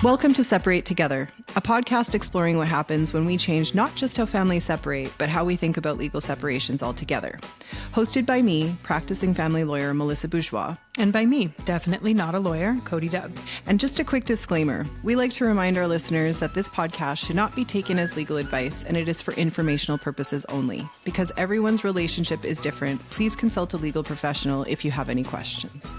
Welcome to Separate Together, a podcast exploring what happens when we change not just how families separate, but how we think about legal separations altogether. Hosted by me, practicing family lawyer Melissa Bourgeois. And by me, definitely not a lawyer, Cody Dub. And just a quick disclaimer, we like to remind our listeners that this podcast should not be taken as legal advice and it is for informational purposes only. Because everyone's relationship is different, please consult a legal professional if you have any questions.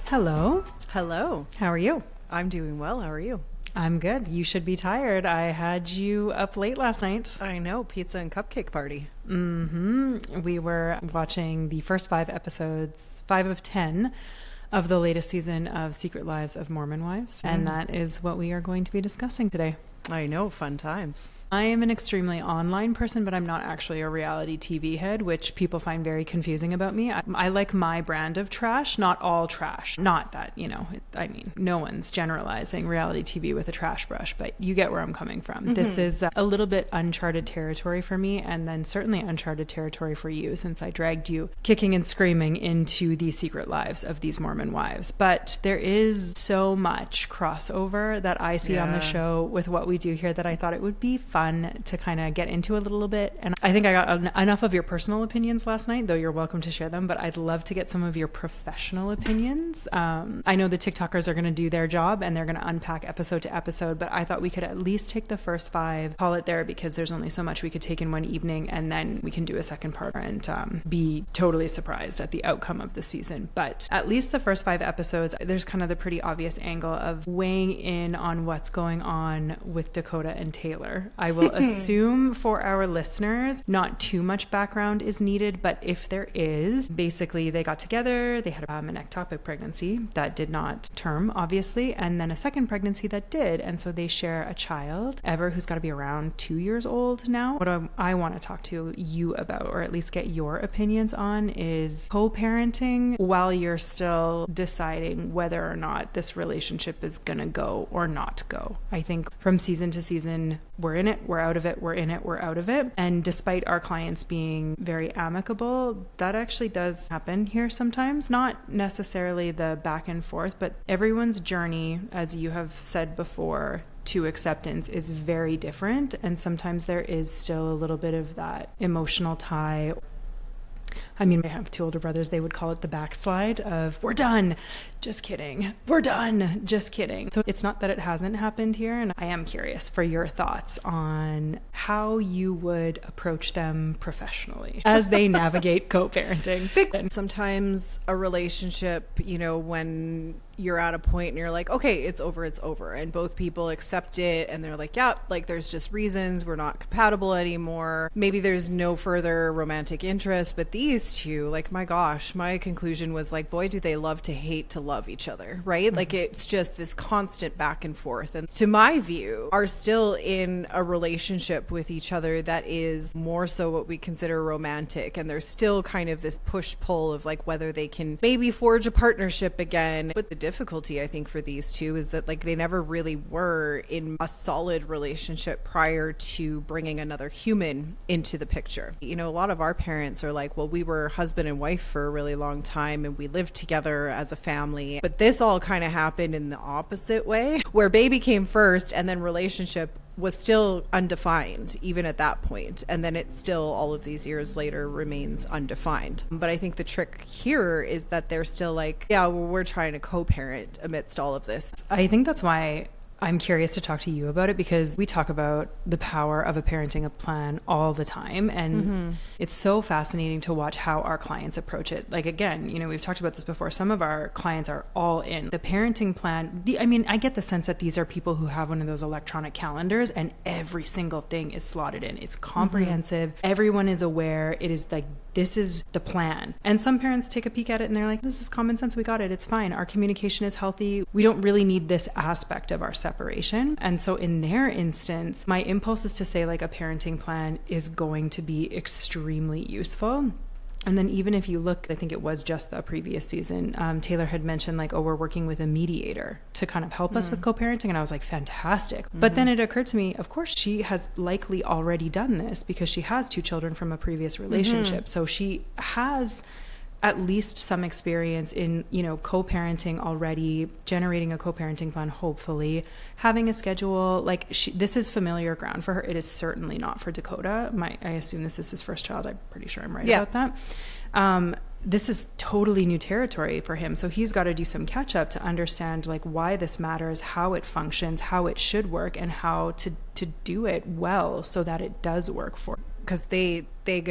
Hello. Hello. How are you? I'm doing well. How are you? I'm good. You should be tired. I had you up late last night. I know. Pizza and cupcake party. We were watching the first 5 episodes, 5 of 10 of the latest season of Secret Lives of Mormon Wives. And that is what we are going to be discussing today. I know. Fun times. I am an extremely online person, but I'm not actually a reality TV head, which people find very confusing about me. I like my brand of trash, not all trash. Not that, no one's generalizing reality TV with a trash brush, but you get where I'm coming from. Mm-hmm. This is a little bit uncharted territory for me, and then certainly uncharted territory for you, since I dragged you kicking and screaming into the secret lives of these Mormon wives. But there is so much crossover that I see on the show with what we do here that I thought it would be fun to kind of get into a little bit. And I think I got enough of your personal opinions last night, though you're welcome to share them, but I'd love to get some of your professional opinions. I know the TikTokers are going to do their job and they're going to unpack episode to episode, but I thought we could at least take the first 5, call it there, because there's only so much we could take in one evening, and then we can do a second part and be totally surprised at the outcome of the season. But at least the first 5 episodes, there's kind of the pretty obvious angle of weighing in on what's going on with Dakota and Taylor. I will assume for our listeners, not too much background is needed, but if there is, basically they got together, they had an ectopic pregnancy that did not term, obviously, and then a second pregnancy that did, and so they share a child, Ever, who's got to be around 2 years old now. What I want to talk to you about, or at least get your opinions on, is co-parenting while you're still deciding whether or not this relationship is going to go or not go. I think from season to season, we're in it, we're out of it, we're in it, we're out of it. And despite our clients being very amicable, that actually does happen here sometimes. Not necessarily the back and forth, but everyone's journey, as you have said before, to acceptance is very different. And sometimes there is still a little bit of that emotional tie. I mean, I have 2 older brothers. They would call it the backslide of, we're done. Just kidding. We're done. Just kidding. So it's not that it hasn't happened here. And I am curious for your thoughts on how you would approach them professionally as they navigate co-parenting. Sometimes a relationship, when you're at a point and you're like, okay, it's over. And both people accept it. And they're like, yeah, there's just reasons we're not compatible anymore. Maybe there's no further romantic interest, but these two, my gosh, my conclusion was boy, do they love to hate to love each other, right? Mm-hmm. It's just this constant back and forth. And to my view, are still in a relationship with each other that is more so what we consider romantic. And there's still kind of this push-pull of whether they can maybe forge a partnership again. But the difficulty, I think, for these two is that they never really were in a solid relationship prior to bringing another human into the picture. A lot of our parents are well, we were husband and wife for a really long time and we lived together as a family. But this all kind of happened in the opposite way, where baby came first and then relationship was still undefined even at that point, and then it still all of these years later remains undefined. But I think the trick here is that they're still we're trying to co-parent amidst all of this. I think that's why I'm curious to talk to you about it, because we talk about the power of a parenting plan all the time. And it's so fascinating to watch how our clients approach it. Again, we've talked about this before. Some of our clients are all in. The parenting plan, I get the sense that these are people who have one of those electronic calendars and every single thing is slotted in. It's comprehensive. Everyone is aware. It is this is the plan. And some parents take a peek at it and they're like, this is common sense. We got it. It's fine. Our communication is healthy. We don't really need this aspect of our separation. And so in their instance, my impulse is to say a parenting plan is going to be extremely useful. And then even if you look, I think it was just the previous season, Taylor had mentioned we're working with a mediator to kind of help us with co-parenting. And I was fantastic. But then it occurred to me, of course, she has likely already done this because she has 2 children from a previous relationship. So she has at least some experience in, co-parenting already, generating a co-parenting plan, hopefully having a schedule. Like this is familiar ground for her. It is certainly not for Dakota. I assume this is his first child. I'm pretty sure I'm right about that. This is totally new territory for him. So he's got to do some catch up to understand like why this matters, how it functions, how it should work, and how to do it well so that it does work for him. Because they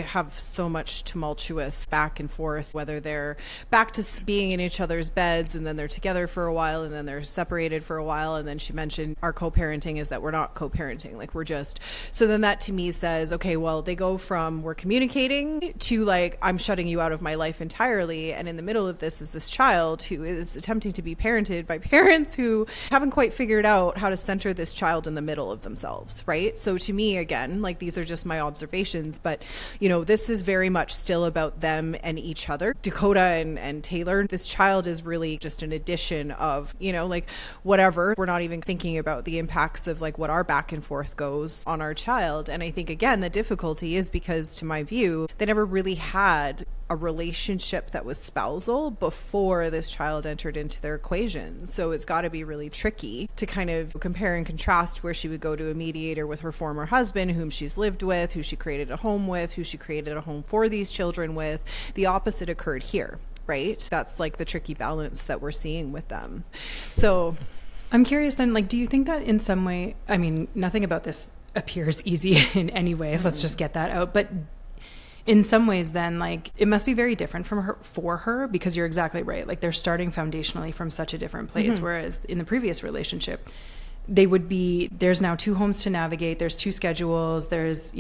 have so much tumultuous back and forth, whether they're back to being in each other's beds and then they're together for a while and then they're separated for a while. And then she mentioned our co-parenting is that we're not co-parenting, like we're just, so then that to me says, okay, well, they go from we're communicating to like, I'm shutting you out of my life entirely. And in the middle of this is this child who is attempting to be parented by parents who haven't quite figured out how to center this child in the middle of themselves, right? So to me, again, like these are just my observations, but this is very much still about them and each other. Dakota and Taylor, this child is really just an addition of, like whatever. We're not even thinking about the impacts of like what our back and forth goes on our child. And I think, again, the difficulty is because, to my view, they never really had a relationship that was spousal before this child entered into their equation. So it's got to be really tricky to kind of compare and contrast where she would go to a mediator with her former husband, whom she's lived with, who she created a home with, who she created a home for these children with. The opposite occurred here, right? That's like the tricky balance that we're seeing with them. So I'm curious then, like, do you think that in some way, I mean, nothing about this appears easy in any way. Let's just get that out. But in some ways then, like, it must be very different for her because you're exactly right. Like, they're starting foundationally from such a different place. Whereas in the previous relationship, there's now 2 homes to navigate, there's 2 schedules, there's,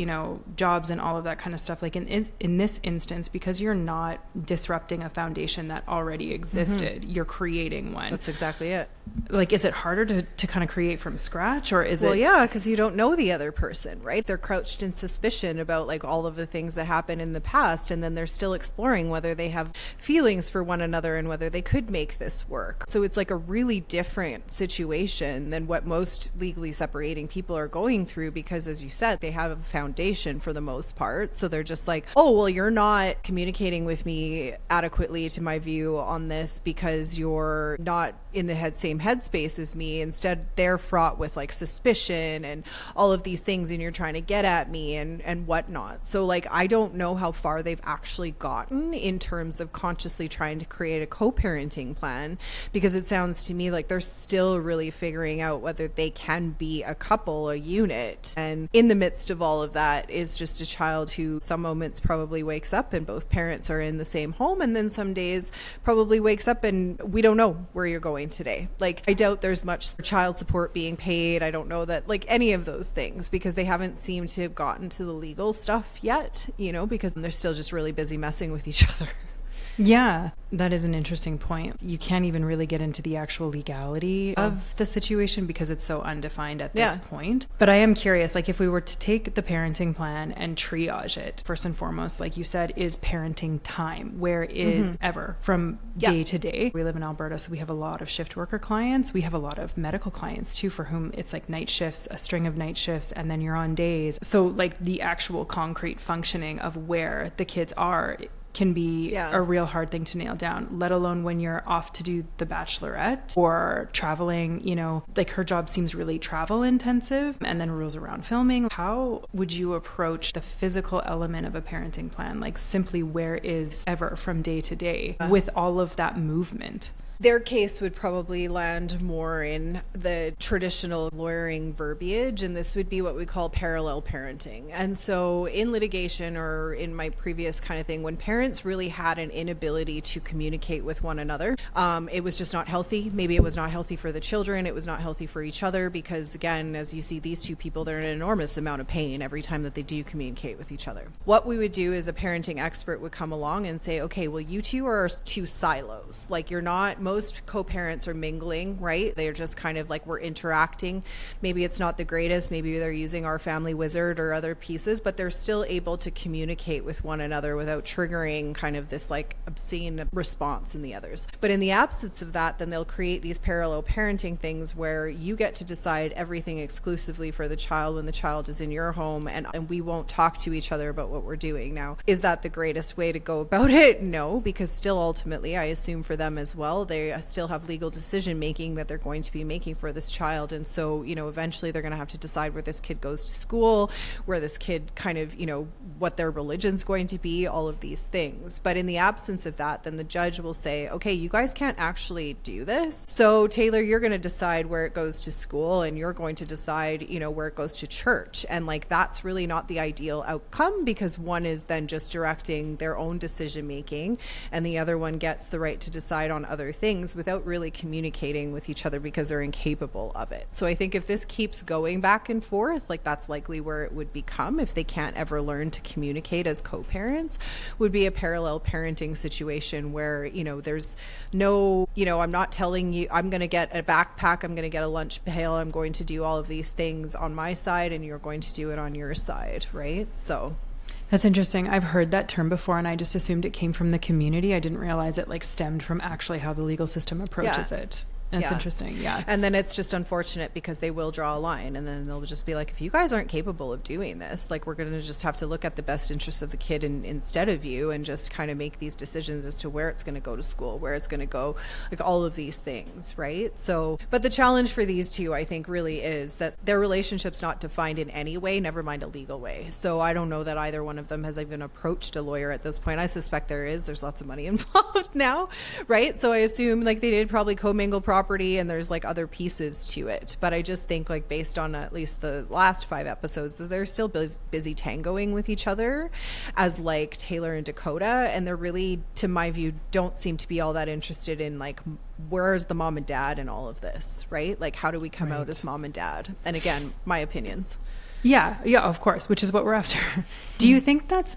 jobs and all of that kind of stuff. Like in this instance, because you're not disrupting a foundation that already existed, you're creating one. That's exactly it. Like, is it harder to kind of create from scratch, or is it? Well, yeah, because you don't know the other person, right? They're crouched in suspicion about like all of the things that happened in the past, and then they're still exploring whether they have feelings for one another and whether they could make this work. So it's like a really different situation than what most legally separating people are going through, because as you said, they have a foundation for the most part. So they're just like, oh, well, you're not communicating with me adequately to my view on this because you're not in the same headspace as me. Instead, they're fraught with like suspicion and all of these things, and you're trying to get at me and whatnot. So like, I don't know how far they've actually gotten in terms of consciously trying to create a co-parenting plan, because it sounds to me like they're still really figuring out whether they can be a couple, a unit. And in the midst of all of that is just a child who some moments probably wakes up and both parents are in the same home, and then some days probably wakes up and we don't know where you're going today. Like, I doubt there's much child support being paid. I don't know that like any of those things, because they haven't seemed to have gotten to the legal stuff yet, because they're still just really busy messing with each other. Yeah, that is an interesting point. You can't even really get into the actual legality of the situation because it's so undefined at this point. But I am curious, like, if we were to take the parenting plan and triage it, first and foremost, like you said, is parenting time. Where is ever from day to day? We live in Alberta, so we have a lot of shift worker clients. We have a lot of medical clients too, for whom it's like night shifts, a string of night shifts, and then you're on days. So like the actual concrete functioning of where the kids are can be a real hard thing to nail down, let alone when you're off to do the Bachelorette or traveling. Like, her job seems really travel intensive, and then rules around filming. How would you approach the physical element of a parenting plan? Like, simply where is ever from day to day with all of that movement? Their case would probably land more in the traditional lawyering verbiage, and this would be what we call parallel parenting. And so in litigation, or in my previous kind of thing, when parents really had an inability to communicate with one another, it was just not healthy. Maybe it was not healthy for the children. It was not healthy for each other, because again, as you see, these two people, they're in an enormous amount of pain every time that they do communicate with each other. What we would do is a parenting expert would come along and say, okay, well, you two are 2 silos. Like, you're not most co-parents are mingling, right? They're just kind of like, we're interacting. Maybe it's not the greatest. Maybe they're using our family wizard or other pieces, but they're still able to communicate with one another without triggering kind of this like obscene response in the others. But in the absence of that, then they'll create these parallel parenting things where you get to decide everything exclusively for the child when the child is in your home, and we won't talk to each other about what we're doing. Now, is that the greatest way to go about it? No, because still ultimately, I assume for them as well, they still have legal decision making that they're going to be making for this child. And so, you know, eventually they're going to have to decide where this kid goes to school, where this kid kind of, you know, what their religion's going to be, all of these things. But in the absence of that, then the judge will say, okay, you guys can't actually do this. So Taylor, you're going to decide where it goes to school, and you're going to decide, you know, where it goes to church. And like, that's really not the ideal outcome, because one is then just directing their own decision making, and the other one gets the right to decide on other things without really communicating with each other because they're incapable of it. So I think if this keeps going back and forth, like that's likely where it would become, if they can't ever learn to communicate as co-parents, would be a parallel parenting situation where, you know, there's no, you know, I'm not telling you I'm going to get a backpack, I'm going to get a lunch pail, I'm going to do all of these things on my side and you're going to do it on your side, right? So that's interesting. I've heard that term before, and I just assumed it came from the community. I didn't realize it like stemmed from actually how the legal system approaches it. That's interesting. Yeah. And then it's just unfortunate because they will draw a line, and then they'll just be like, if you guys aren't capable of doing this, like, we're going to just have to look at the best interests of the kid instead of you, and just kind of make these decisions as to where it's going to go to school, where it's going to go, like all of these things, right? So, but the challenge for these two, I think, really is that their relationship's not defined in any way, never mind a legal way. So I don't know that either one of them has even approached a lawyer at this point. I suspect there's lots of money involved now, right? So I assume like they did probably commingle property, and there's like other pieces to it. But I just think like based on at least the last 5 episodes, they're still busy tangoing with each other as like Taylor and Dakota, and they're really, to my view, don't seem to be all that interested in like, where's the mom and dad in all of this, right? Like, how do we come out as mom and dad? And again, my opinions. Yeah, of course, which is what we're after. Do you think that's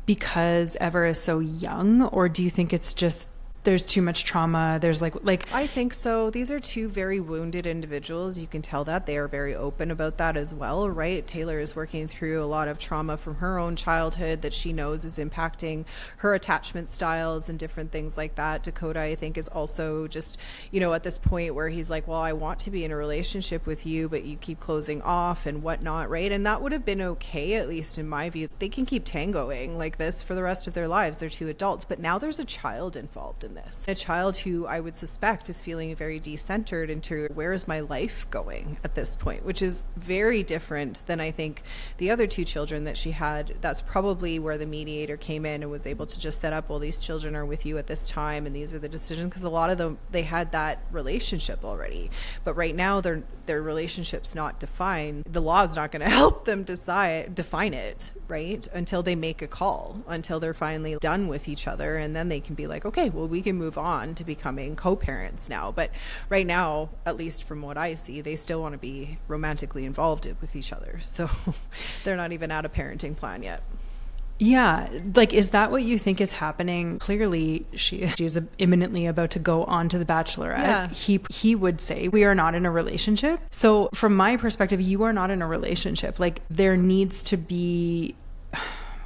because Ever is so young, or do you think it's just there's too much trauma? There's like I think so. These are two very wounded individuals. You can tell that they are very open about that as well, right? Taylor is working through a lot of trauma from her own childhood that she knows is impacting her attachment styles and different things like that. Dakota, I think, is also just, you know, at this point where he's like, well, I want to be in a relationship with you, but you keep closing off and whatnot, right? And that would have been okay, at least in my view. They can keep tangoing like this for the rest of their lives. They're two adults, but now there's a child involved in this. A child who I would suspect is feeling very decentered into where is my life going at this point, which is very different than I think the other two children that she had. That's probably where the mediator came in and was able to just set up, well, these children are with you at this time and these are the decisions, because a lot of them, they had that relationship already. But right now their relationship's not defined. The law is not going to help them define it, right? Until they make a call, until they're finally done with each other, and then they can be like, okay, well, we can move on to becoming co-parents now. But right now, at least from what I see, they still want to be romantically involved with each other. So they're not even at a parenting plan yet. Yeah, like, is that what you think is happening? Clearly, she is imminently about to go on to The Bachelorette. Yeah. He would say, we are not in a relationship. So from my perspective, you are not in a relationship. Like, there needs to be...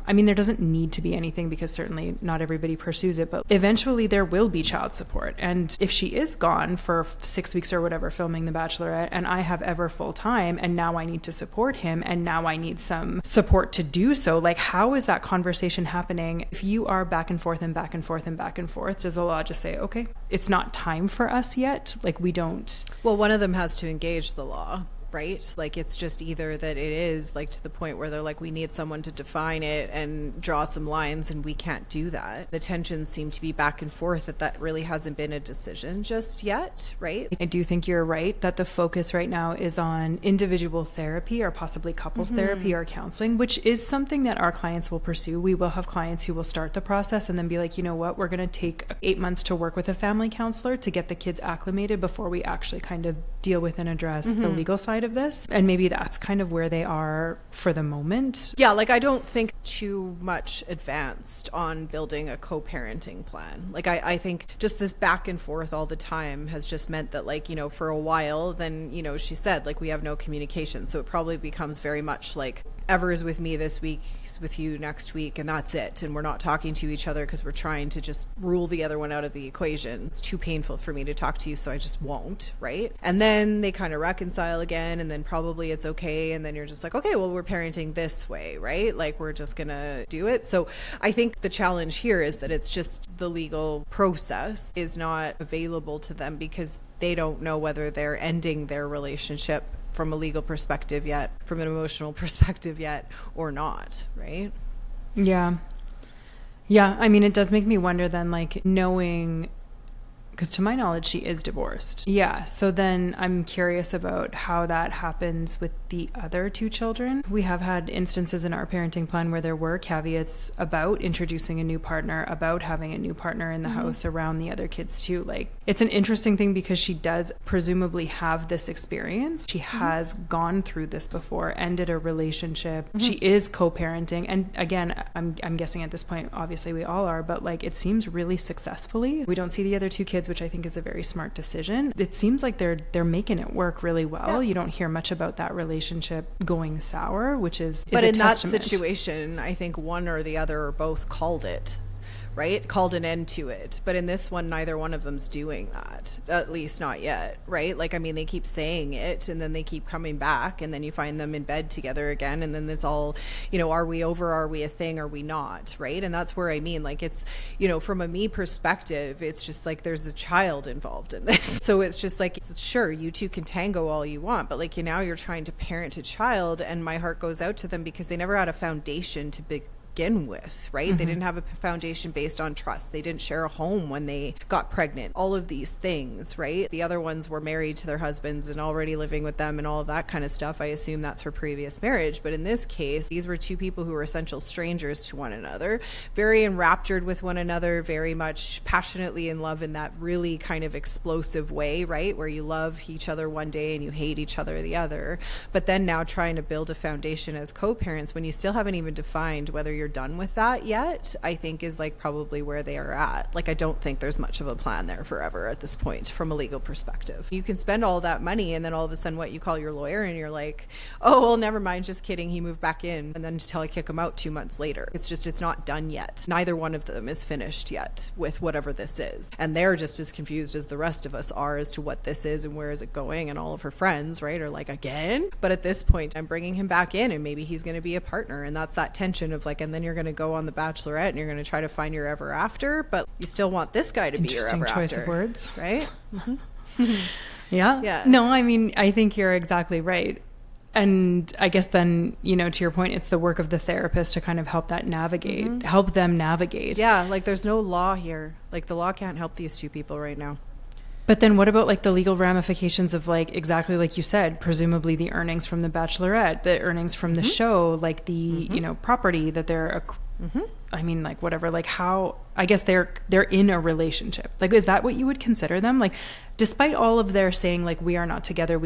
I mean, there doesn't need to be anything because certainly not everybody pursues it, but eventually there will be child support. And if she is gone for 6 weeks or whatever filming The Bachelorette, and I have Ever full time, and now I need to support him, and now I need some support to do so, like, how is that conversation happening? If you are back and forth and back and forth and back and forth, does the law just say, okay, it's not time for us yet? Like, we don't... Well, one of them has to engage the law, right? Like, it's just either that it is like to the point where they're like, we need someone to define it and draw some lines, and we can't do that. The tensions seem to be back and forth, that really hasn't been a decision just yet, right? I do think you're right that the focus right now is on individual therapy or possibly couples therapy or counseling, which is something that our clients will pursue. We will have clients who will start the process and then be like, you know what, we're going to take 8 months to work with a family counselor to get the kids acclimated before we actually kind of deal with and address the legal side side of this. And maybe that's kind of where they are for the moment. Yeah, like I don't think too much advanced on building a co-parenting plan. Like I think just this back and forth all the time has just meant that, like, you know, for a while, then, you know, she said, like, we have no communication. So it probably becomes very much like Ever's with me this week, he's with you next week, and that's it. And we're not talking to each other because we're trying to just rule the other one out of the equation. It's too painful for me to talk to you, so I just won't, right? And then they kind of reconcile again, and then probably it's okay. And then you're just like, okay, well, we're parenting this way, right? Like, we're just gonna do it. So I think the challenge here is that it's just the legal process is not available to them because they don't know whether they're ending their relationship from a legal perspective yet, from an emotional perspective yet, or not, right? Yeah. Yeah, I mean, it does make me wonder then, like, knowing, because to my knowledge, she is divorced. Yeah, so then I'm curious about how that happens with the other two children. We have had instances in our parenting plan where there were caveats about introducing a new partner, about having a new partner in the house around the other kids too. Like, it's an interesting thing because she does presumably have this experience. She has gone through this before, ended a relationship. She is co-parenting. And again, I'm guessing at this point, obviously we all are, but like, it seems really successfully. We don't see the other two kids, which I think is a very smart decision. It seems like they're making it work really well. Yeah. You don't hear much about that relationship going sour, which is but a in testament. That situation, I think one or the other or both called it, right? Called an end to it. But in this one, neither one of them's doing that, at least not yet, right? Like, I mean, they keep saying it and then they keep coming back, and then you find them in bed together again, and then it's all, you know, are we over? Are we a thing? Are we not? Right? And that's where I mean, like, it's, you know, from a me perspective, it's just like there's a child involved in this. So it's just like, sure, you two can tango all you want, but like, now you're trying to parent a child, and my heart goes out to them because they never had a foundation to begin with, right? They didn't have a foundation based on trust. They didn't share a home when they got pregnant. All of these things, right? The other ones were married to their husbands and already living with them and all of that kind of stuff. I assume that's her previous marriage. But in this case, these were two people who were essential strangers to one another, very enraptured with one another, very much passionately in love in that really kind of explosive way, right? Where you love each other one day and you hate each other the other. But then now trying to build a foundation as co-parents when you still haven't even defined whether you're done with that yet, I think is like probably where they are at. Like, I don't think there's much of a plan there forever at this point from a legal perspective. You can spend all that money and then all of a sudden what, you call your lawyer and you're like, oh, well, never mind, just kidding, he moved back in, and then until I kick him out 2 months later. It's just, it's not done yet. Neither one of them is finished yet with whatever this is, and they're just as confused as the rest of us are as to what this is and where is it going. And all of her friends, right, are like, again? But at this point, I'm bringing him back in and maybe he's going to be a partner, and that's that tension of like, and then you're going to go on The Bachelorette and you're going to try to find your ever after, but you still want this guy to be your ever after. Interesting choice of words, right? Yeah. No, I mean, I think you're exactly right. And I guess then, you know, to your point, it's the work of the therapist to kind of help that navigate, help them navigate. Yeah, like there's no law here. Like, the law can't help these two people right now. But then what about like the legal ramifications of, like, exactly like you said, presumably the earnings from The Bachelorette, the earnings from the show, like the, you know, property that they're, I mean, like, whatever, like how, I guess they're in a relationship. Like, is that what you would consider them? Like, despite all of their saying, like, we are not together,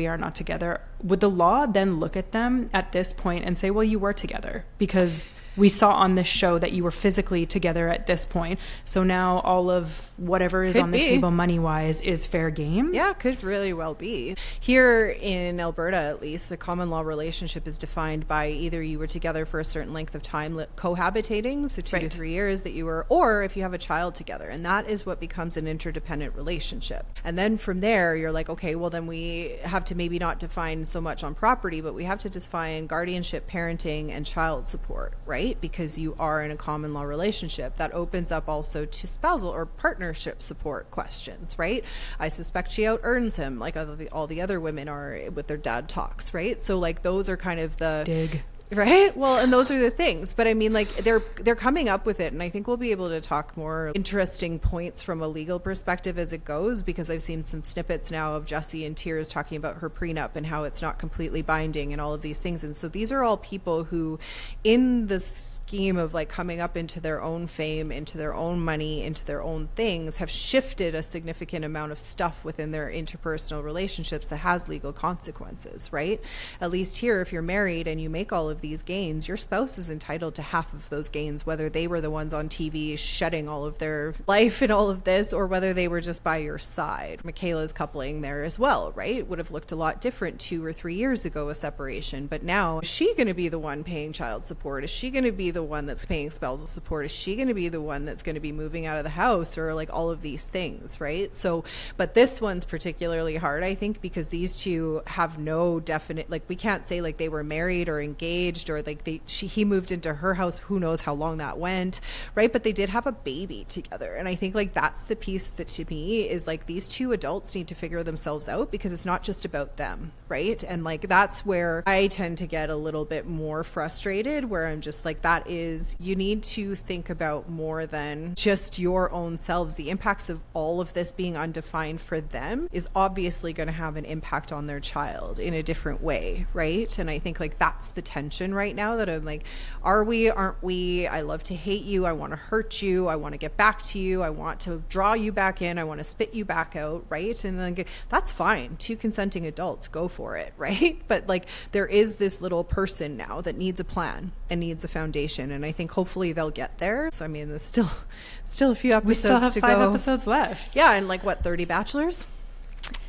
would the law then look at them at this point and say, well, you were together because we saw on this show that you were physically together at this point. So now all of whatever is on the table money-wise is fair game? Yeah, could really well be. Here in Alberta, at least, a common law relationship is defined by either you were together for a certain length of time, cohabitating, so 2 to 3 years that you were, or if you have a child together, and that is what becomes an interdependent relationship. And then from there, you're like, okay, well, then we have to maybe not define so much on property, but we have to define guardianship, parenting, and child support, right? Because you are in a common law relationship. That opens up also to spousal or partnership support questions, right? I suspect she out-earns him, like all the other women are with their dad talks, right? So, like, those are kind of the... Dig. Right? Well, and those are the things. But I mean, like, they're coming up with it. And I think we'll be able to talk more interesting points from a legal perspective as it goes, because I've seen some snippets now of Jessie in tears talking about her prenup and how it's not completely binding and all of these things. And so these are all people who, in the scheme of like coming up into their own fame, into their own money, into their own things, have shifted a significant amount of stuff within their interpersonal relationships that has legal consequences, right? At least here, if you're married and you make all of these gains, your spouse is entitled to half of those gains, whether they were the ones on TV shedding all of their life and all of this, or whether they were just by your side. Michaela's coupling there as well, right? Would have looked a lot different 2 or 3 years ago, a separation. But now, is she going to be the one paying child support? Is she going to be the one that's paying spousal support? Is she going to be the one that's going to be moving out of the house, or like all of these things, right? So, but this one's particularly hard, I think, because these two have no definite, like, we can't say like they were married or engaged, or like he moved into her house, who knows how long that went, right? But they did have a baby together. And I think like that's the piece that to me is like, these two adults need to figure themselves out, because it's not just about them, right? And like that's where I tend to get a little bit more frustrated, where I'm just like, that is, you need to think about more than just your own selves. The impacts of all of this being undefined for them is obviously going to have an impact on their child in a different way, right? And I think like that's the tension right now, that I'm like, are we, aren't we? I love to hate you, I want to hurt you, I want to get back to you, I want to draw you back in, I want to spit you back out, right? And then that's fine, two consenting adults, go for it, right? But like, there is this little person now that needs a plan and needs a foundation, and I think hopefully they'll get there. So I mean, there's still a few episodes. We still have to 5 go. episodes left. Yeah, and like what, 30 bachelors?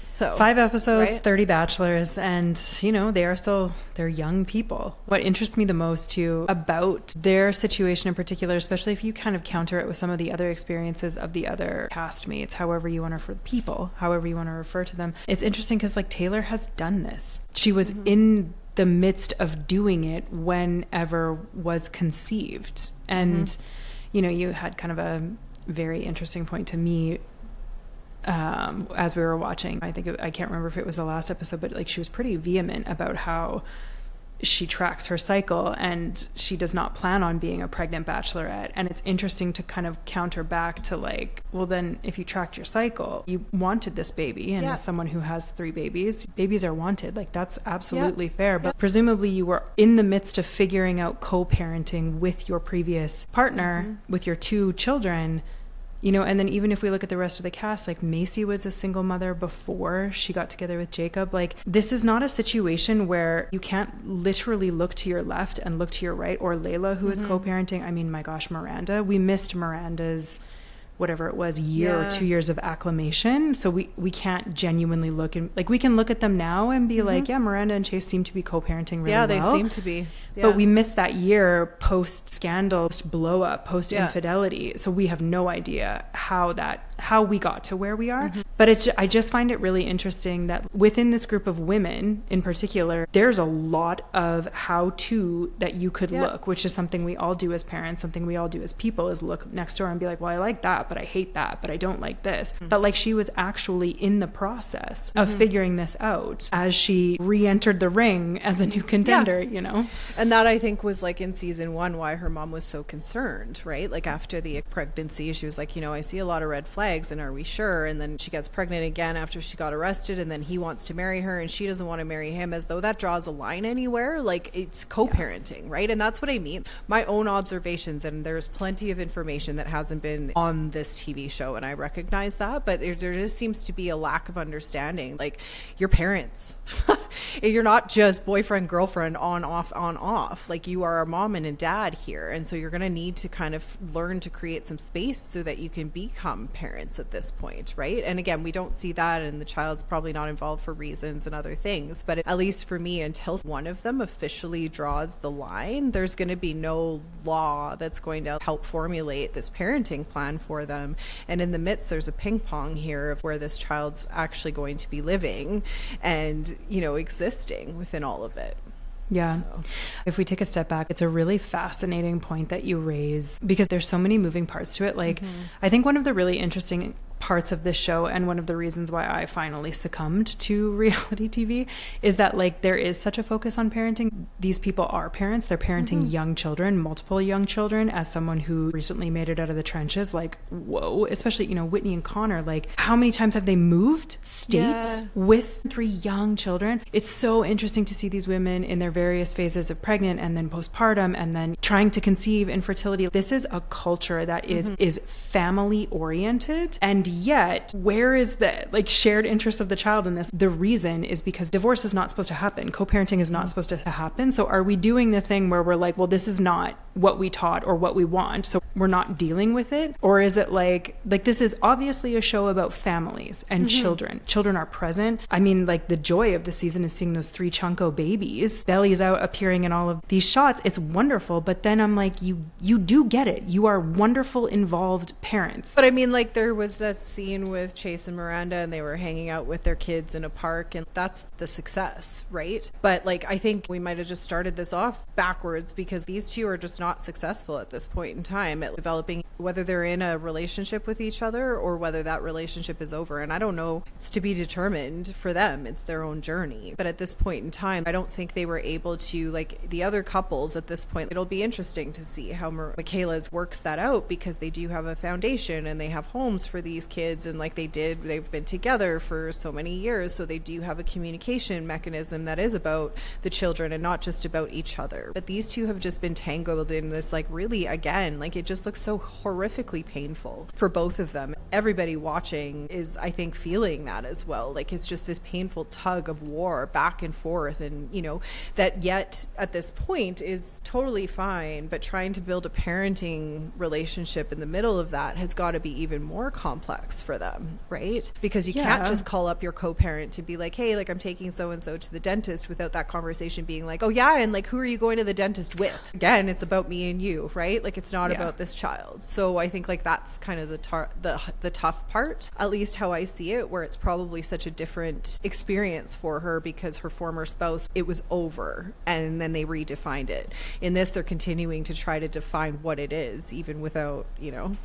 So 5 episodes, right? 30 bachelors, and you know, they're young people. What interests me the most too about their situation in particular, especially if you kind of counter it with some of the other experiences of the other castmates, however you want to refer to people, however you want to refer to them, it's interesting because like Taylor has done this. She was in the midst of doing it whenever was conceived. And you know, you had kind of a very interesting point to me as we were watching. I can't remember if it was the last episode, but like she was pretty vehement about how she tracks her cycle and she does not plan on being a pregnant bachelorette. And it's interesting to kind of counter back to like, well, then if you tracked your cycle, you wanted this baby. And as someone who has 3 babies are wanted. Like that's absolutely fair. But presumably you were in the midst of figuring out co-parenting with your previous partner, with your 2 children. You know, and then even if we look at the rest of the cast, like Macy was a single mother before she got together with Jacob. Like, this is not a situation where you can't literally look to your left and look to your right, or Layla, who is co-parenting. I mean, my gosh, Miranda. We missed Miranda's, whatever it was, year or 2 years of acclimation. So we can't genuinely look, and like, we can look at them now and be like, yeah, Miranda and Chase seem to be co-parenting really well. Yeah, they seem to be. Yeah. But we missed that year post-scandal, post-blow-up, post-infidelity. So we have no idea how we got to where we are. But I just find it really interesting that within this group of women in particular, there's a lot of how-to that you could look, which is something we all do as parents, something we all do as people, is look next door and be like, well, I like that, but I hate that, but I don't like this. But like, she was actually in the process of figuring this out as she re-entered the ring as a new contender, you know? And that, I think, was like in season 1 why her mom was so concerned, right? Like after the pregnancy, she was like, you know, I see a lot of red flags, and are we sure? And then she gets pregnant again after she got arrested, and then he wants to marry her and she doesn't want to marry him, as though that draws a line anywhere. Like, it's co-parenting, right? And that's what I mean. My own observations, and there's plenty of information that hasn't been on this TV show, and I recognize that, but there just seems to be a lack of understanding. Like, your parents, you're not just boyfriend, girlfriend, on, off. Like, you are a mom and a dad here, and so you're going to need to kind of learn to create some space so that you can become parents at this point, right? And again, we don't see that, and the child's probably not involved for reasons and other things, but at least for me, until one of them officially draws the line, there's going to be no law that's going to help formulate this parenting plan for them. And in the midst, there's a ping pong here of where this child's actually going to be living and, you know, existing within all of it. Yeah. So. If we take a step back, it's a really fascinating point that you raise, because there's so many moving parts to it. Like, I think one of the really interesting parts of this show, and one of the reasons why I finally succumbed to reality TV, is that like there is such a focus on parenting. These people are parents. They're parenting young children, multiple young children. As someone who recently made it out of the trenches, like, whoa, especially, you know, Whitney and Connor, like how many times have they moved states with 3 young children? It's so interesting to see these women in their various phases of pregnant and then postpartum and then trying to conceive, infertility. This is a culture that is family oriented, and yet where is the like shared interest of the child in this? The reason is because divorce is not supposed to happen. Co-parenting is not supposed to happen. So are we doing the thing where we're like, well, this is not what we taught or what we want, so we're not dealing with it? Or is it like this is obviously a show about families and children. Children are present. I mean, like the joy of the season is seeing those 3 chunko babies, bellies out, appearing in all of these shots. It's wonderful. But then I'm like, you do get it. You are wonderful, involved parents. But I mean, like there was that scene with Chase and Miranda, and they were hanging out with their kids in a park, and that's the success, right? But like, I think we might have just started this off backwards, because these two are just not successful at this point in time at developing, whether they're in a relationship with each other or whether that relationship is over. And I don't know, it's to be determined for them. It's their own journey. But at this point in time, I don't think they were able to, like the other couples at this point, it'll be interesting to see how Michaela's works that out, because they do have a foundation and they have homes for these kids, and like they've been together for so many years, so they do have a communication mechanism that is about the children and not just about each other. But these two have just been tangled in this, like, really, again, like it just looks so horrifically painful for both of them. Everybody watching is, I think, feeling that as well. Like it's just this painful tug of war back and forth, and you know, that yet at this point is totally fine, but trying to build a parenting relationship in the middle of that has got to be even more complex for them, right? Because you can't just call up your co-parent to be like, hey, like I'm taking so-and-so to the dentist, without that conversation being like, oh yeah, and like who are you going to the dentist with? Again, it's about me and you, right? Like it's not about this child. So I think like that's kind of the tough part, at least how I see it, where it's probably such a different experience for her because her former spouse, it was over and then they redefined it. In this, they're continuing to try to define what it is, even without, you know.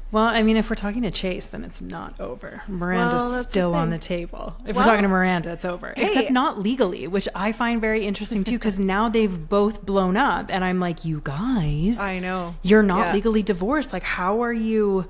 Well, I mean, if we're talking to Chase, then it's not over. Miranda's still on the table. If we're talking to Miranda, it's over. Hey, except not legally, which I find very interesting too, because now they've both blown up. And I'm like, you guys. I know. You're not legally divorced. Like, how are you...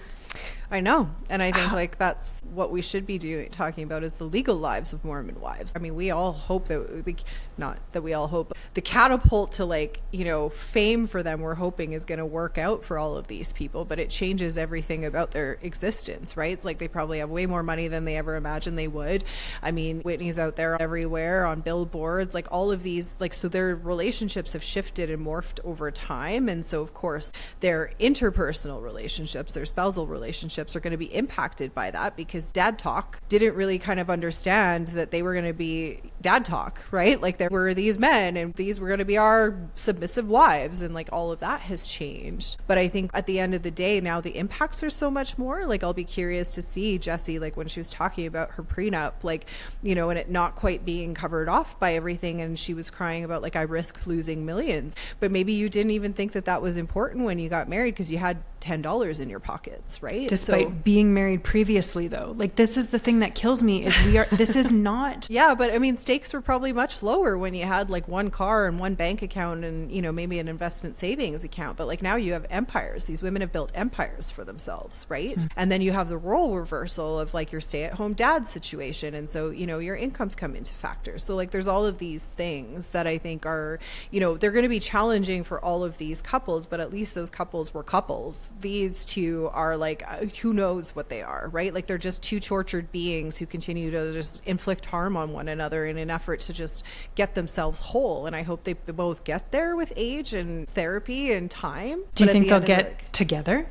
I know. And I think like that's what we should be talking about, is the legal lives of Mormon wives. I mean, we all hope that, not that we all hope, the catapult to like, you know, fame for them, we're hoping is going to work out for all of these people, but it changes everything about their existence, right? It's like they probably have way more money than they ever imagined they would. I mean, Whitney's out there everywhere on billboards, like all of these, like, so their relationships have shifted and morphed over time. And so of course their interpersonal relationships, their spousal relationships are going to be impacted by that, because dad talk didn't really kind of understand that they were going to be dad talk, right? Like there were these men and these were going to be our submissive wives, and like all of that has changed. But I think at the end of the day, now the impacts are so much more. Like I'll be curious to see Jessie, like when she was talking about her prenup, like, you know, and it not quite being covered off by everything, and she was crying about like, I risk losing millions. But maybe you didn't even think that that was important when you got married, because you had $10 in your pockets, right? Despite being married previously, though, like this is the thing that kills me, is this is not. Yeah, but I mean, stakes were probably much lower when you had like one car and one bank account and, you know, maybe an investment savings account. But like now you have empires. These women have built empires for themselves, right? Mm-hmm. And then you have the role reversal of like your stay-at-home dad situation. And so, you know, your incomes come into factors. So like there's all of these things that I think are, you know, they're going to be challenging for all of these couples, but at least those couples were couples. These two are like, who knows what they are, right? Like they're just two tortured beings who continue to just inflict harm on one another in an effort to just get themselves whole. And I hope they both get there with age and therapy and time. Do you think they'll get together?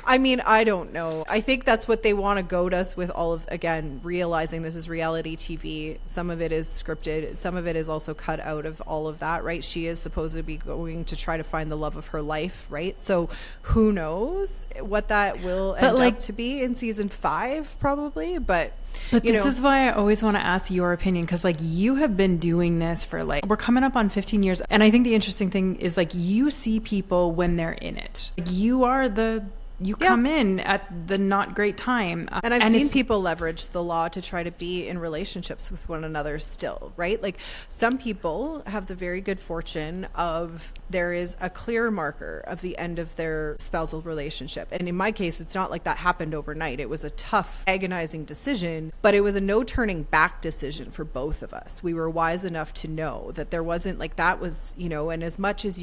I mean, I don't know. I think that's what they want to goad us with, all of, again, realizing this is reality TV. Some of it is scripted. Some of it is also cut out of all of that, right? She is supposed to be going to try to find the love of her life, right? So who knows what that will end up to be in season 5, probably. But this is why I always want to ask your opinion, because like you have been doing this for like, we're coming up on 15 years. And I think the interesting thing is like you see people when they're in it. Like, you are the you come in at the not great time. And I've seen people leverage the law to try to be in relationships with one another still, right? Like some people have the very good fortune of there is a clear marker of the end of their spousal relationship. And in my case, it's not like that happened overnight. It was a tough, agonizing decision, but it was a no turning back decision for both of us. We were wise enough to know that there wasn't like that was, you know, and as much as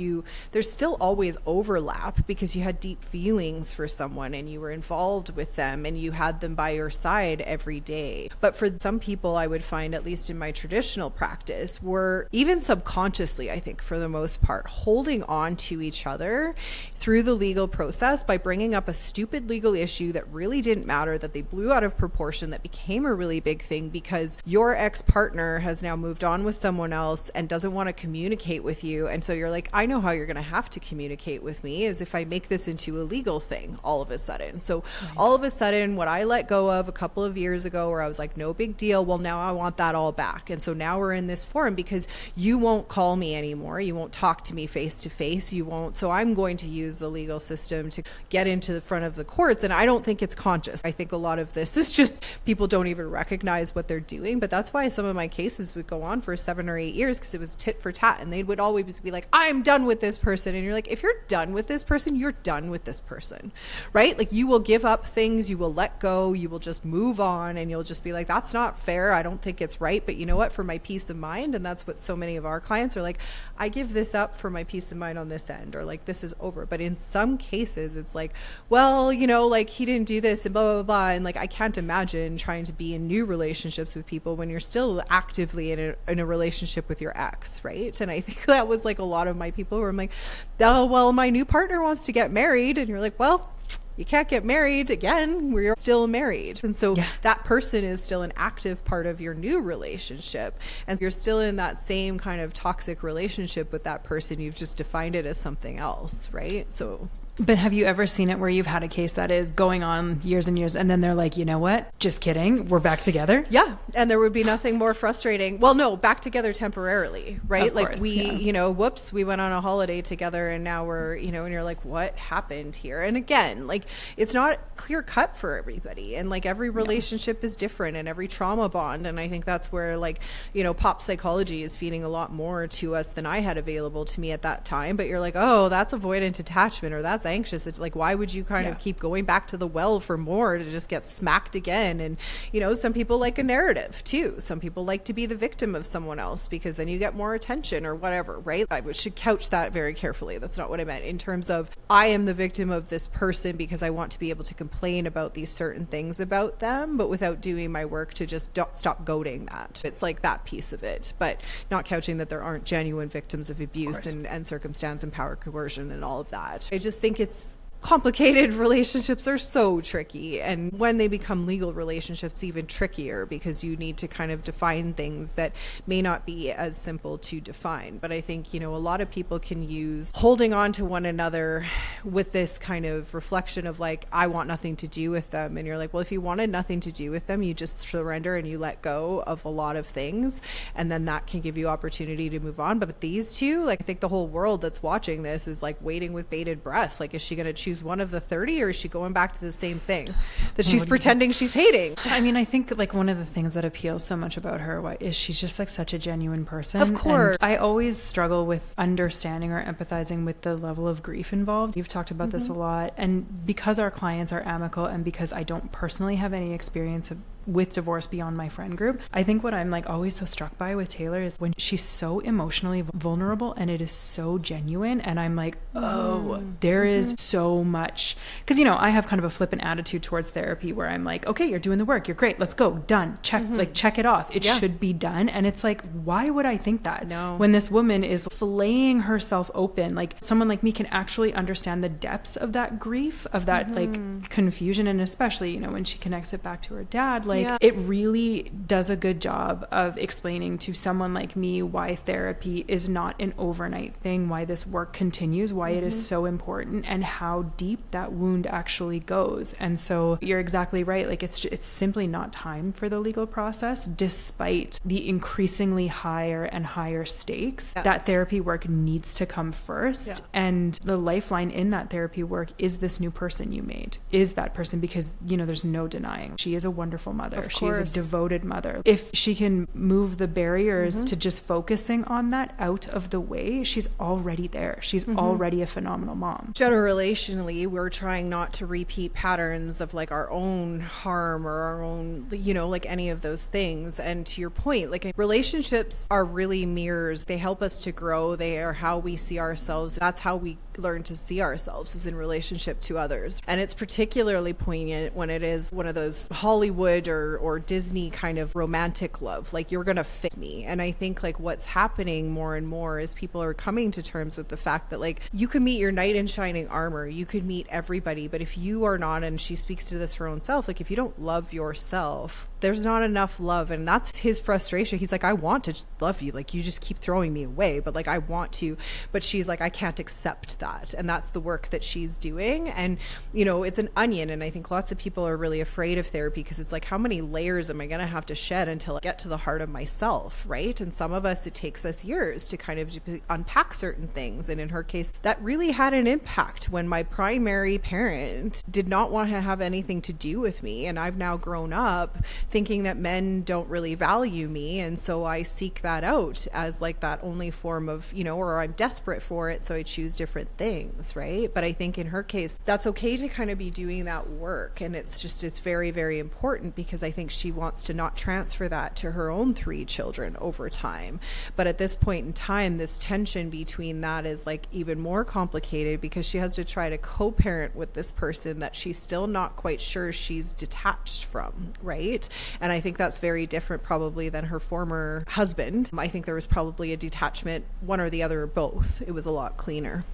there's still always overlap because you had deep feelings for someone and you were involved with them and you had them by your side every day. But for some people, I would find, at least in my traditional practice, were even subconsciously, I think for the most part, holding on to each other through the legal process by bringing up a stupid legal issue that really didn't matter, that they blew out of proportion, that became a really big thing because your ex-partner has now moved on with someone else and doesn't want to communicate with you. And so you're like, I know how you're going to have to communicate with me is if I make this into a legal thing all of a sudden. So all of a sudden, what I let go of a couple of years ago where I was like, no big deal. Well, now I want that all back. And so now we're in this forum because you won't call me anymore. You won't talk to me face to face. You won't. So I'm going to use the legal system to get into the front of the courts. And I don't think it's conscious. I think a lot of this is just people don't even recognize what they're doing. But that's why some of my cases would go on for 7 or 8 years because it was tit for tat. And they would always be like, I'm done with this person. And you're like, if you're done with this person, you're done with this person, right? Like you will give up things, you will let go, you will just move on, and you'll just be like, that's not fair. I don't think it's right. But you know what? For my peace of mind, and that's what so many of our clients are like, I give this up for my peace of mind on this end, or like this is over. But in some cases, it's like, well, you know, like he didn't do this and blah, blah, blah. And like, I can't imagine trying to be in new relationships with people when you're still actively in a relationship with your ex, right? And I think that was like a lot of my people where I'm like, oh, well, my new partner wants to get married. And you're like, well, you can't get married again. We're still married. And so that person is still an active part of your new relationship. And you're still in that same kind of toxic relationship with that person. You've just defined it as something else, right? So... But have you ever seen it where you've had a case that is going on years and years and then they're like, you know what? Just kidding. We're back together. Yeah. And there would be nothing more frustrating. Well, no, back together temporarily, right? Of course, you know, whoops, we went on a holiday together and now we're, you know, and you're like, what happened here? And again, like it's not clear cut for everybody. And like every relationship is different and every trauma bond. And I think that's where like, you know, pop psychology is feeding a lot more to us than I had available to me at that time. But you're like, oh, that's avoidant attachment or that's anxious. It's like, why would you kind of keep going back to the well for more to just get smacked again? And, you know, some people like a narrative too. Some people like to be the victim of someone else because then you get more attention or whatever, right? I should couch that very carefully. That's not what I meant in terms of I am the victim of this person because I want to be able to complain about these certain things about them, but without doing my work to just stop goading that. It's like that piece of it, but not couching that there aren't genuine victims of abuse and circumstance and power coercion and all of that. I just think it's complicated. Relationships are so tricky, and when they become legal relationships, even trickier because you need to kind of define things that may not be as simple to define. But I think, you know, a lot of people can use holding on to one another with this kind of reflection of like, I want nothing to do with them. And you're like, well, if you wanted nothing to do with them, you just surrender and you let go of a lot of things, and then that can give you opportunity to move on. But these two, like, I think the whole world that's watching this is like waiting with bated breath. Like, is she going to choose one of the 30 or is she going back to the same thing that she's pretending she's hating? I mean, I think like one of the things that appeals so much about her is she's just like such a genuine person. Of course. And I always struggle with understanding or empathizing with the level of grief involved. You've talked about this a lot. And because our clients are amicable and because I don't personally have any experience with divorce beyond my friend group, I think what I'm like always so struck by with Taylor is when she's so emotionally vulnerable and it is so genuine, and I'm like, oh, there is so much. Because, you know, I have kind of a flippant attitude towards therapy where I'm like, okay, you're doing the work, you're great, let's go, done, check, like check it off, it should be done. And it's like, why would I think that? No. When this woman is filleting herself open, like someone like me can actually understand the depths of that grief, of that like confusion, and especially, you know, when she connects it back to her dad, like Like it really does a good job of explaining to someone like me why therapy is not an overnight thing, why this work continues, why it is so important, and how deep that wound actually goes. And so you're exactly right. Like it's simply not time for the legal process, despite the increasingly higher and higher stakes. That therapy work needs to come first. And the lifeline in that therapy work is this new person you made, is that person, because, you know, there's no denying she is a wonderful mother. She is a devoted mother. If she can move the barriers to just focusing on that out of the way, she's already there. She's already a phenomenal mom. Generationally, we're trying not to repeat patterns of like our own harm or our own, you know, like any of those things. And to your point, like relationships are really mirrors. They help us to grow. They are how we see ourselves. That's how we learn to see ourselves, is in relationship to others. And it's particularly poignant when it is one of those Hollywood or Disney kind of romantic love, like you're gonna fit me. And I think like what's happening more and more is people are coming to terms with the fact that like you can meet your knight in shining armor, you could meet everybody, but if you are not, and she speaks to this her own self, like if you don't love yourself, there's not enough love. And that's his frustration. He's like, I want to love you, like you just keep throwing me away, but like I want to, but she's like, I can't accept that. And that's the work that she's doing. And you know, it's an onion. And I think lots of people are really afraid of therapy because it's like, how many layers am I going to have to shed until I get to the heart of myself, right? And some of us, it takes us years to kind of unpack certain things. And in her case, that really had an impact when my primary parent did not want to have anything to do with me. And I've now grown up thinking that men don't really value me. And so I seek that out as like that only form of, you know, or I'm desperate for it, so I choose different things, right? But I think in her case, that's okay to kind of be doing that work. And it's very, very important because I think she wants to not transfer that to her own 3 children over time. But at this point in time, this tension between that is like even more complicated because she has to try to co-parent with this person that she's still not quite sure she's detached from, right? And I think that's very different probably than her former husband. I think there was probably a detachment, one or the other or both. It was a lot cleaner.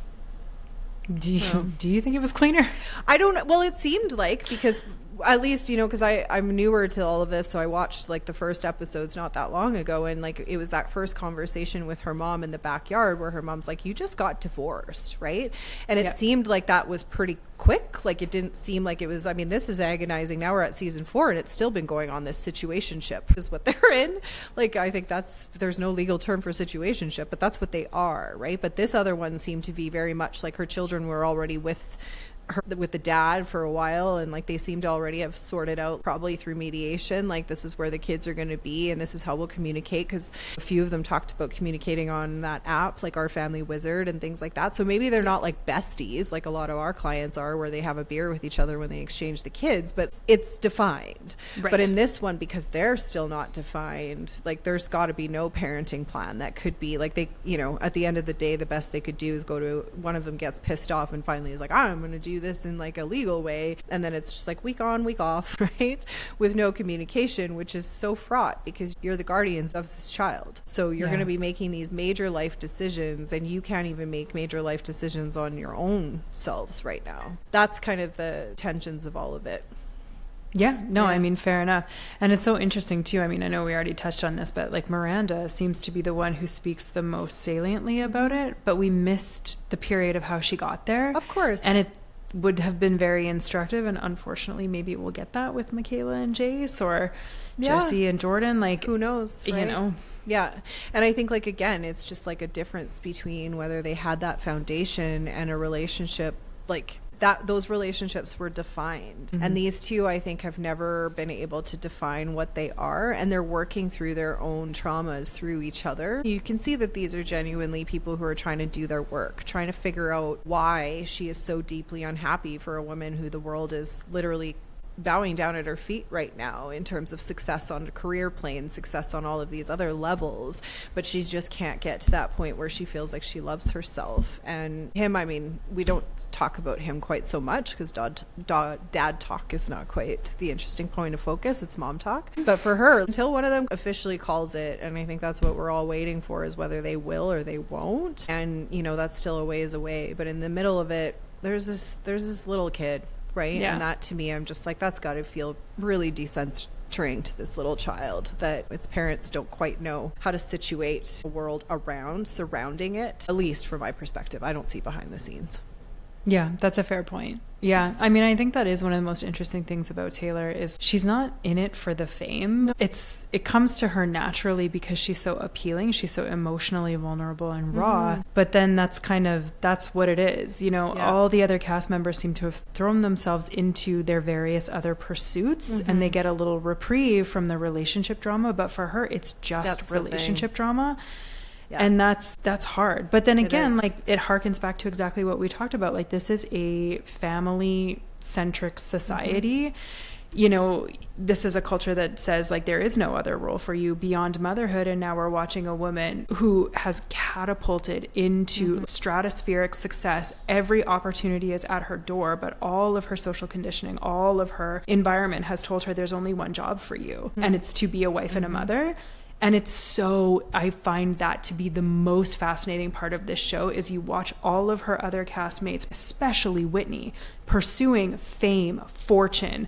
Do you think it was cleaner? I don't know. Well, it seemed like, because at least, you know, because I'm newer to all of this, so I watched like the first episodes not that long ago, and like it was that first conversation with her mom in the backyard where her mom's like, you just got divorced, right? And it seemed like that was pretty quick. Like it didn't seem like it was, I mean, this is agonizing. Now we're at season 4 and it's still been going on. This situationship is what they're in. Like I think there's no legal term for situationship, but that's what they are, right? But this other one seemed to be very much like her children were already with the dad for a while, and like they seem to already have sorted out, probably through mediation, like this is where the kids are going to be and this is how we'll communicate, because a few of them talked about communicating on that app, like Our Family Wizard and things like that. So maybe they're not like besties like a lot of our clients are, where they have a beer with each other when they exchange the kids, but it's defined. Right. But in this one, because they're still not defined, like there's got to be no parenting plan that could be like, they, you know, at the end of the day, the best they could do is go to, one of them gets pissed off and finally is like, I'm going to do this in like a legal way, and then it's just like week on, week off, right, with no communication, which is so fraught because you're the guardians of this child. So you're going to be making these major life decisions, and you can't even make major life decisions on your own selves right now. That's kind of the tensions of all of it. I mean, fair enough. And it's so interesting too. I mean, I know we already touched on this, but like Miranda seems to be the one who speaks the most saliently about it, but we missed the period of how she got there. Of course. And it would have been very instructive, and unfortunately maybe we'll get that with Michaela and Jace, or Jesse and Jordan, like who knows, right? You know. Yeah. And I think like, again, it's just like a difference between whether they had that foundation and a relationship like that. Those relationships were defined, and these two, I think, have never been able to define what they are, and they're working through their own traumas through each other. You can see that these are genuinely people who are trying to do their work, trying to figure out why she is so deeply unhappy for a woman who the world is literally bowing down at her feet right now in terms of success on a career plane, success on all of these other levels, but she just can't get to that point where she feels like she loves herself. And him, I mean, we don't talk about him quite so much because dad talk is not quite the interesting point of focus. It's mom talk. But for her, until one of them officially calls it, and I think that's what we're all waiting for, is whether they will or they won't. And you know, that's still a ways away, but in the middle of it, there's this little kid, right? And that, to me, I'm just like, that's got to feel really portraying to this little child that its parents don't quite know how to situate a world surrounding it, at least from my perspective. I don't see behind the scenes. Yeah, that's a fair point. Yeah, I mean, I think that is one of the most interesting things about Taylor is she's not in it for the fame. It comes to her naturally because she's so appealing. She's so emotionally vulnerable and raw. But then that's what it is. You know, all the other cast members seem to have thrown themselves into their various other pursuits and they get a little reprieve from the relationship drama. But for her, it's just relationship drama. Yeah. And that's hard. But then again, like it harkens back to exactly what we talked about. Like this is a family-centric society. You know, this is a culture that says like there is no other role for you beyond motherhood. And now we're watching a woman who has catapulted into stratospheric success. Every opportunity is at her door, but all of her social conditioning, all of her environment has told her there's only one job for you, and it's to be a wife and a mother. And I find that to be the most fascinating part of this show is you watch all of her other castmates, especially Whitney, pursuing fame, fortune,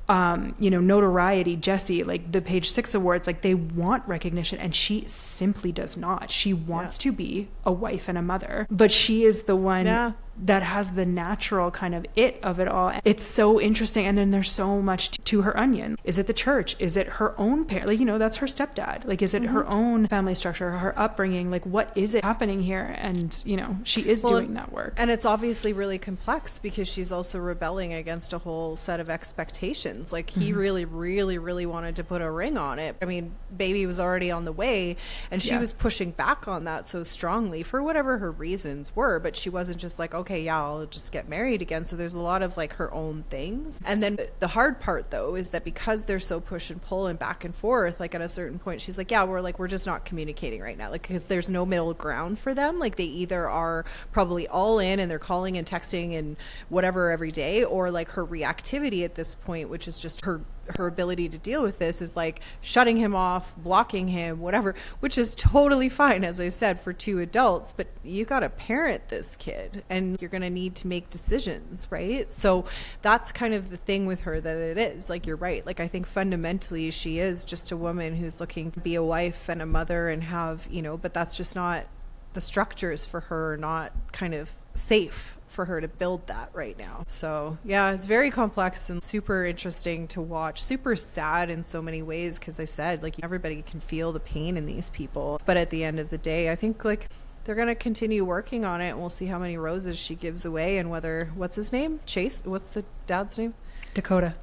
notoriety. Jesse, like the Page 6 awards, like they want recognition and she simply does not. She wants to be a wife and a mother, but she is the one that has the natural kind of it of it all. It's so interesting. And then there's so much to her onion. Is it the church? Is it her own parent? Like, you know, that's her stepdad. Like, is it her own family structure, her upbringing? Like, what is it happening here? And, you know, she is doing that work. And it's obviously really complex because she's also rebelling against a whole set of expectations. Like, he really, really, really wanted to put a ring on it. I mean, baby was already on the way and she was pushing back on that so strongly for whatever her reasons were. But she wasn't just like, okay, yeah, I'll just get married again. So there's a lot of like her own things. And then the hard part though is that because they're so push and pull and back and forth, like at a certain point she's like, yeah, we're just not communicating right now, like because there's no middle ground for them. Like they either are probably all in and they're calling and texting and whatever every day, or like her reactivity at this point, which is just her ability to deal with this, is like shutting him off, blocking him, whatever, which is totally fine, as I said, for two adults. But you got to parent this kid and you're going to need to make decisions, right? So that's kind of the thing with her, that it is like, you're right. Like I think fundamentally she is just a woman who's looking to be a wife and a mother and have, you know, but that's just not, the structures for her are not kind of safe for her to build that right now. So yeah, it's very complex and super interesting to watch, super sad in so many ways, because I said, like, everybody can feel the pain in these people, but at the end of the day, I think like they're going to continue working on it and we'll see how many roses she gives away and whether, what's his name? Chase? What's the dad's name? Dakota.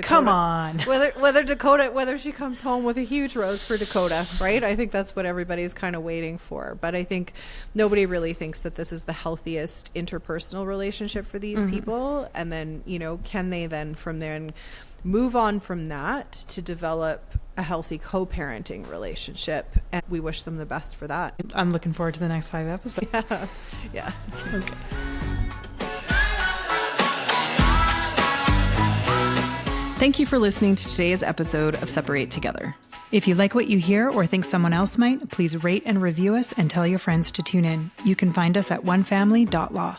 Come on. Whether she comes home with a huge rose for Dakota, right? I think that's what everybody's kind of waiting for. But I think nobody really thinks that this is the healthiest interpersonal relationship for these people. And then, you know, can they then from there move on from that to develop a healthy co-parenting relationship? And we wish them the best for that. I'm looking forward to the next 5 episodes. Yeah. Okay. Thank you for listening to today's episode of Separate Together. If you like what you hear or think someone else might, please rate and review us and tell your friends to tune in. You can find us at onefamily.law.